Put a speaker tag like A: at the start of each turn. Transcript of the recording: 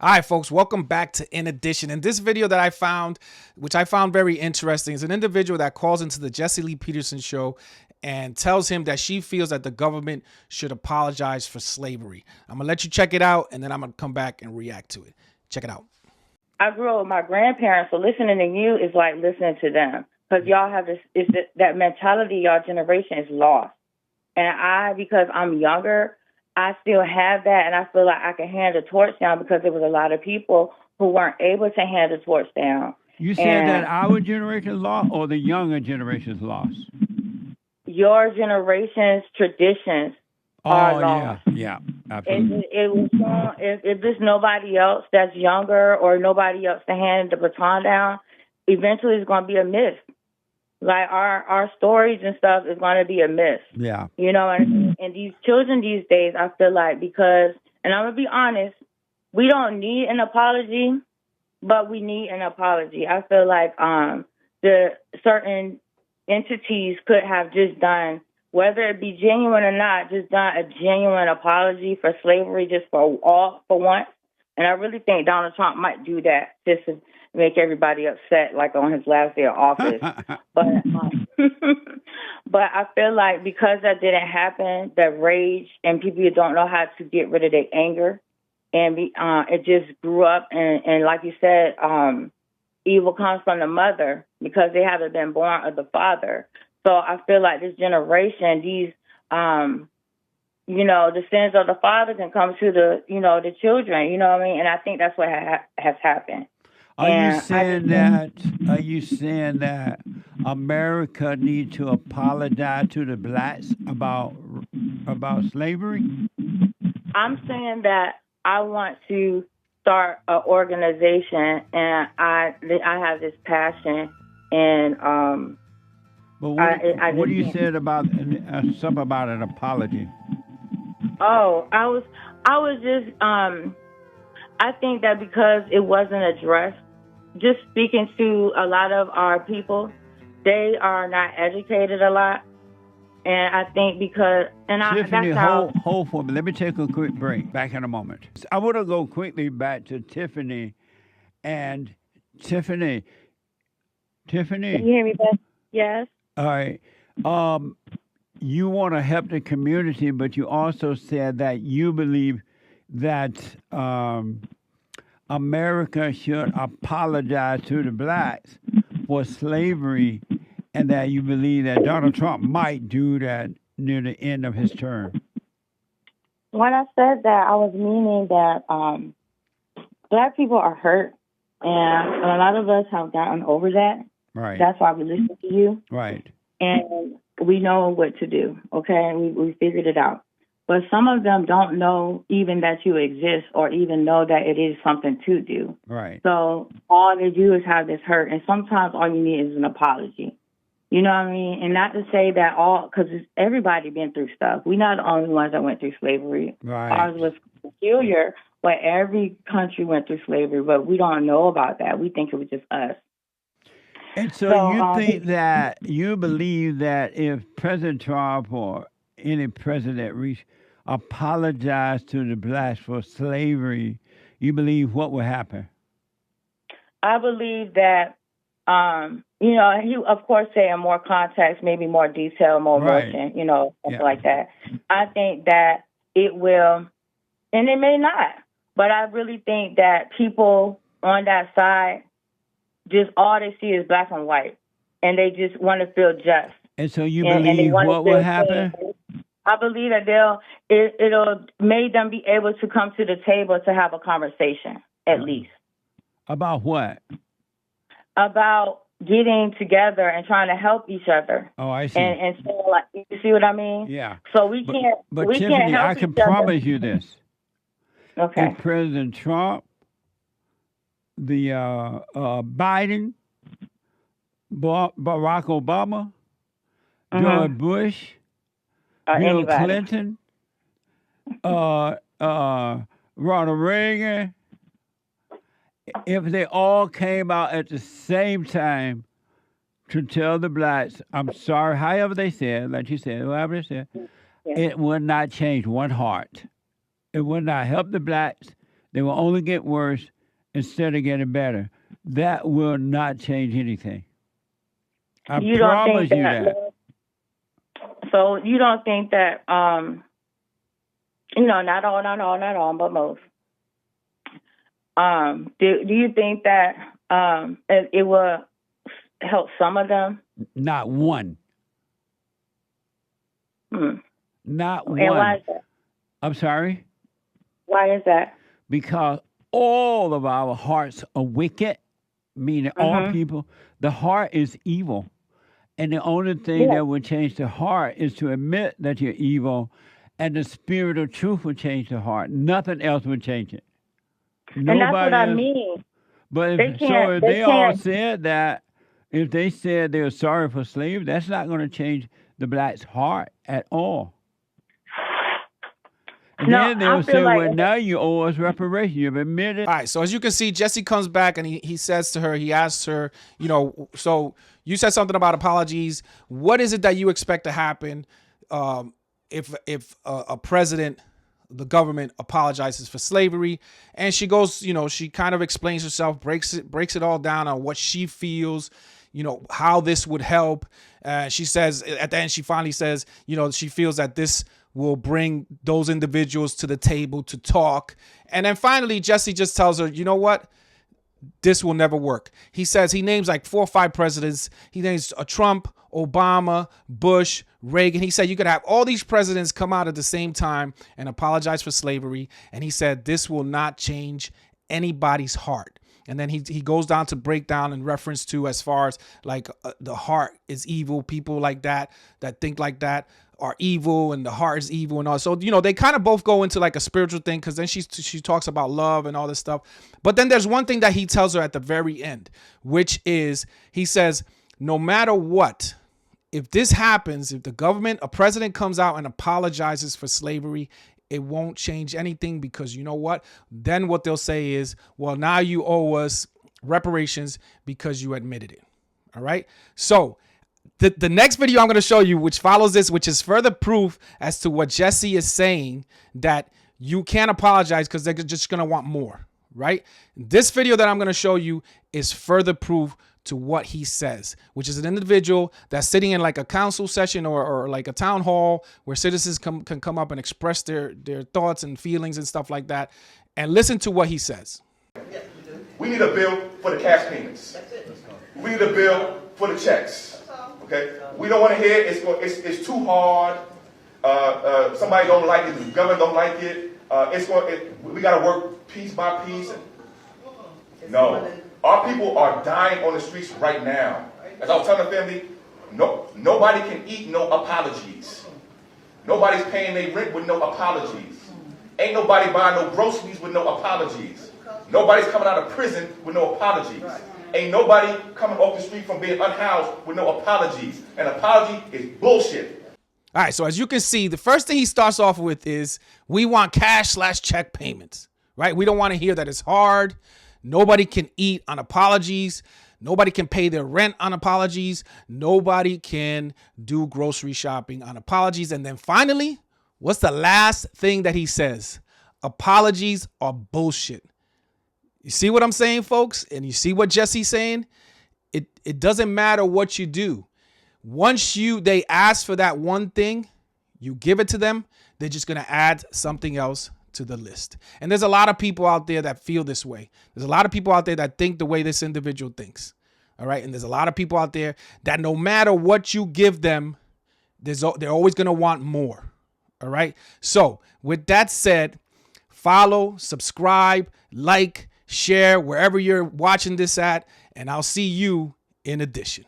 A: All right, folks, welcome back to In Addition. In this video that I found, which I found very interesting, is an individual that calls into the Jesse Lee Peterson show and tells him that she feels that the government should apologize for slavery. I'm going to let you check it out, and then I'm going to come back and react to it. Check it out.
B: I grew up with my grandparents, so listening to you is like listening to them. Because y'all have this, that mentality, y'all generation is lost. And because I'm younger, I still have that, and I feel like I can hand the torch down because there was a lot of people who weren't able to hand the torch down.
C: You said that our generation is lost or the younger generation is lost?
B: Your generation's traditions are lost.
C: Yeah, absolutely.
B: If there's nobody else that's younger or nobody else to hand the baton down, eventually it's going to be a myth. Like our stories and stuff is going to be a myth.
C: Yeah.
B: You know, and these children these days, I feel like, because, and I'm going to be honest, we don't need an apology, but we need an apology. I feel like the certain entities could have just done, whether it be genuine or not, just done a genuine apology for slavery just for once. And I really think Donald Trump might do that just to make everybody upset, like on his last day of office. But I feel like because that didn't happen, that rage and people don't know how to get rid of their anger, and it just grew up. And like you said, evil comes from the mother because they haven't been born of the father. So I feel like this generation, these, the sins of the father can come to the children. You know what I mean? And I think that's what has happened.
C: Are you saying that America needs to apologize to the blacks about slavery?
B: I'm saying that I want to start an organization, and I have this passion, and
C: But what do you said about something about an apology?
B: Oh, I was just I think that because it wasn't addressed, just speaking to a lot of our people, they are not educated a lot. And I think
C: Tiffany,
B: that's how...
C: hold for me. Let me take a quick break. Back in a moment. I want to go quickly back to Tiffany. And Tiffany.
B: Can you hear me, Beth? Yes.
C: All right. You want to help the community, but you also said that you believe that America should apologize to the blacks for slavery, and that you believe that Donald Trump might do that near the end of his term.
B: When I said that, I was meaning that black people are hurt, and a lot of us have gotten over that.
C: Right.
B: That's why we listen to you.
C: Right.
B: And we know what to do, okay? We figured it out. But some of them don't know even that you exist or even know that it is something to do.
C: Right.
B: So all they do is have this hurt. And sometimes all you need is an apology. You know what I mean? And not to say that because everybody been through stuff. We're not the only ones that went through slavery.
C: Right.
B: Ours was peculiar, but every country went through slavery. But we don't know about that. We think it was just us.
C: And so you believe that if President Trump or any president apologize to the blacks for slavery, you believe what will happen?
B: I believe that, he, of course, say in more context, maybe more detail, more emotion, something like that. I think that it will, and it may not, but I really think that people on that side, just all they see is black and white, and they just want to feel just.
C: And so you believe what will happen?
B: I believe that it'll make them be able to come to the table to have a conversation, at least.
C: About what?
B: About getting together and trying to help each other.
C: Oh, I see.
B: And so, like, you see what I mean?
C: Yeah.
B: So we can't.
C: But
B: we
C: Tiffany,
B: can't help
C: I can
B: each other.
C: promise you this.
B: Okay.
C: If President Trump, the Biden, Barack Obama, George Bush, Bill Clinton, Ronald Reagan, if they all came out at the same time to tell the blacks, I'm sorry, however they said, like you said, however they said, it would not change one heart. It would not help the blacks. They will only get worse instead of getting better. That will not change anything. I
B: You don't
C: promise
B: think
C: you
B: that?
C: that.
B: So you don't think that? Not all, but most. Do you think that it will help some of them?
C: Not one. Not one.
B: And why is that?
C: I'm sorry?
B: Why is that?
C: Because all of our hearts are wicked, meaning all people. The heart is evil. And the only thing that will change the heart is to admit that you're evil, and the spirit of truth will change the heart. Nothing else will change it. Nobody
B: and that's what I
C: else.
B: mean.
C: But if they all said that, if they said they're sorry for slavery, that's not going to change the black's heart at all. And then they'll say, well, now you owe us reparation. You've admitted.
A: All right. So as you can see, Jesse comes back and he says to her, he asks her, so you said something about apologies. What is it that you expect to happen if a president, the government apologizes for slavery? And she goes, she kind of explains herself, breaks it all down on what she feels, how this would help. She says at the end, she finally says, she feels that this will bring those individuals to the table to talk. And then finally, Jesse just tells her, you know what? This will never work. He says he names like 4 or 5 presidents. He names Trump, Obama, Bush, Reagan. He said you could have all these presidents come out at the same time and apologize for slavery. And he said this will not change anybody's heart. And then he goes down to break down in reference to as far as like the heart is evil. People like that think like that are evil, and the heart is evil and all. So, they kind of both go into like a spiritual thing, because then she talks about love and all this stuff. But then there's one thing that he tells her at the very end, which is he says, no matter what, if this happens, if the government, a president comes out and apologizes for slavery, it won't change anything, because you know what? Then what they'll say is, well, now you owe us reparations because you admitted it. All right. So the next video I'm going to show you, which follows this, which is further proof as to what Jesse is saying, that you can't apologize because they're just going to want more. Right. This video that I'm going to show you is further proof to what he says, which is an individual that's sitting in like a council session or like a town hall where citizens can come up and express their thoughts and feelings and stuff like that. And listen to what he says.
D: We need a bill for the cash payments. We need a bill for the checks. Okay? We don't want to hear it's too hard. Somebody don't like it. The government don't like it. We got to work piece by piece. No. Our people are dying on the streets right now. As I was telling the family, nobody can eat no apologies. Nobody's paying their rent with no apologies. Ain't nobody buying no groceries with no apologies. Nobody's coming out of prison with no apologies. Ain't nobody coming off the street from being unhoused with no apologies. An apology is bullshit.
A: All right, so as you can see, the first thing he starts off with is we want cash/check payments, right? We don't want to hear that it's hard. Nobody can eat on apologies. Nobody can pay their rent on apologies. Nobody can do grocery shopping on apologies. And then finally, what's the last thing that he says? Apologies are bullshit. You see what I'm saying, folks? And you see what Jesse's saying? It doesn't matter what you do. Once they ask for that one thing, you give it to them, they're just going to add something else to the list. And there's a lot of people out there that feel this way. There's a lot of people out there that think the way this individual thinks. All right. And there's a lot of people out there that no matter what you give them, they're always going to want more. All right. So with that said, follow, subscribe, like, share wherever you're watching this at, and I'll see you in addition.